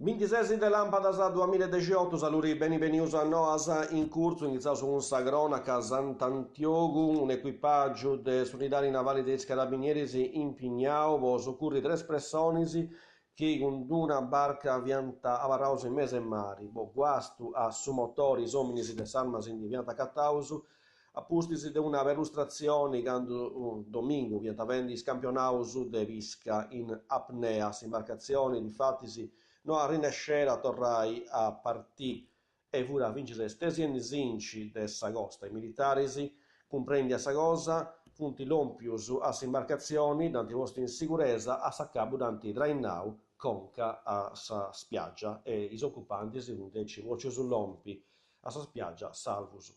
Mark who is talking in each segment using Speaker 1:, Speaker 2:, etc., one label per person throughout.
Speaker 1: 26 de Lampadas 2018, saluri benvenuti a Noasa in corso, iniziato su un Sagrona a Sant'Antioco, un equipaggio de unitari navali dei carabinieri impignao, vo soccurri tre persone che con una barca avianta avarrauso in mese mari, vo guastu a su motori somminisi de sarmas in divianta cattausu, appustisi de una perlustrazione quando domingo vianta vendi scampionausu de visca in apnea, imbarcazioni, difattisi no a rinascere torrai a partì e pure a vincere stesi inci de s'agosta. I militari comprendi a sa cosa, punti lompius a imbarcazioni, danti posti in sicurezza, a saccabu danti drainau, conca a sa spiaggia e i occupanti si invece voce sull'ompi a sa spiaggia salvus.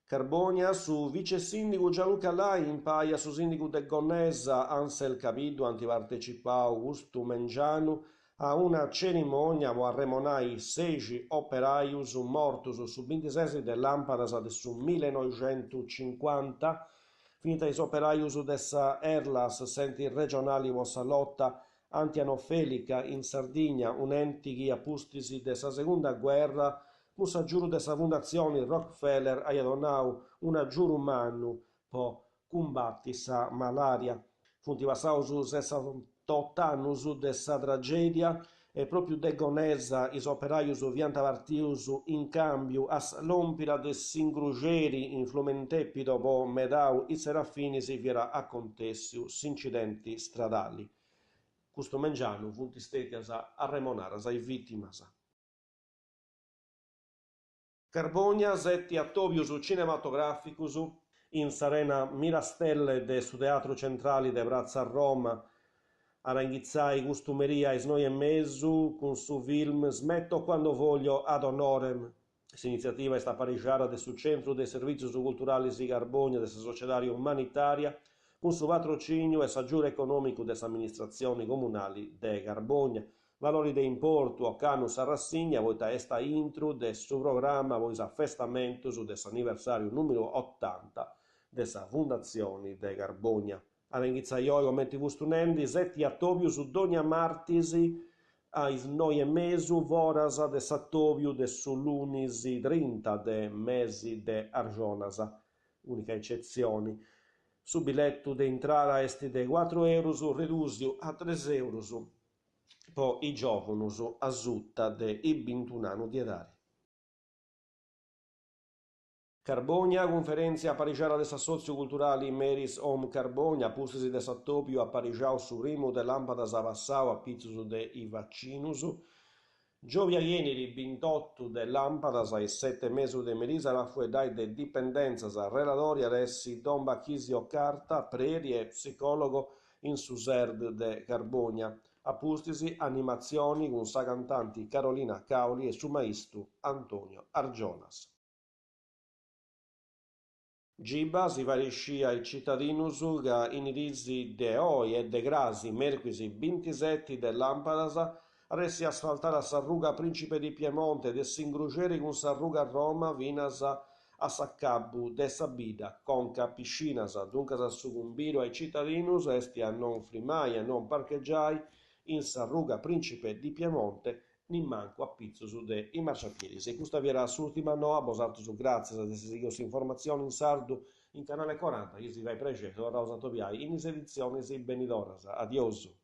Speaker 1: Carbonia su vice sindaco Gianluca Lai impaia su sindaco de Gonnesa Ansel Capido antipartecipau Augusto Mengianu a una cerimonia a remonai 6 operaius mortus su 26 de Lampadas de su 1950 finita is operaius dessa Erlas senti regionali vossa lotta antianofelica in Sardegna un enti appustisi dessa seconda guerra musa giuro dessa fondazione Rockefeller ha donato una giuro umano per combattere sa malaria. Funti passati su 68 anni dessa tragedia e proprio de Gonesa is operaius vianta partius in cambio a l'ompira de singrugeri in Flumentepido po medau i serafini si fiera acontessiu incidenti stradali. Custo mengiano funti stetias a remonare ai vittimas. Carbonia setti attobius cinematograficus in Sarena Mirastelle de su Teatro Centrali de Piazza Roma aranghizzai costumeria e noi e mezzo con su film Smetto quando voglio ad honorem. Questa iniziativa è stata parigiata del Centro dei Servizi Culturali di Carbonia della società umanitaria con su patrocinio e saggiore economico delle amministrazioni comunali de Carbonia. Valori di importo a canu sa rassegna, voita esta intro del suo programma, voisa festamento su del anniversario numero 80 della fondazione de Carbonia. All'inizio io commenti vustunendi, setti attovio su Donia Martisi, a noi e mesu, voras de sattovio de su lunisi 30 de mesi de Arjonasa, unica eccezione. Su biletto de entrare esti de 4 euro, ridusio a 3 euro. Poi i giovani a zutta de i 21 anni di età. Carbonia, conferenza parigiana dessa socioculturali Meris Om Carbonia, pustisi de sattopio a parigiao su rimo de lampadas avassau a pizzus de i vaccinus. Giovia ieniri 28 de lampadas e 7 mesi de merisa la fuedai de dipendenzas a relatori aressi Don Bachisio Carta, preri e psicologo in su Serd de Carbonia. Appustisi animazioni con sa cantanti Carolina Cauli e su maestro Antonio Arjonas. Giba si variscia il cittadinus ga in risi de oi e de grasi merquisi 27 de Lampadas resti asfaltare a Sarruga Principe di Piemonte de Singrugeri con Sarruga Roma vinas a Saccabu de Sabida conca piscinas dunque succumbiro ai cittadinus esti a non frimai e non parcheggiai in Sarruga Principe di Piemonte nin manco a pizzo su de i marciapiedi. Se questa viera l'ultima noa, bosarto su grazie a queste informazioni in sardo in canale 40, io si vai preceso, ora usato piai, in edizioni si benidoras. Adioso.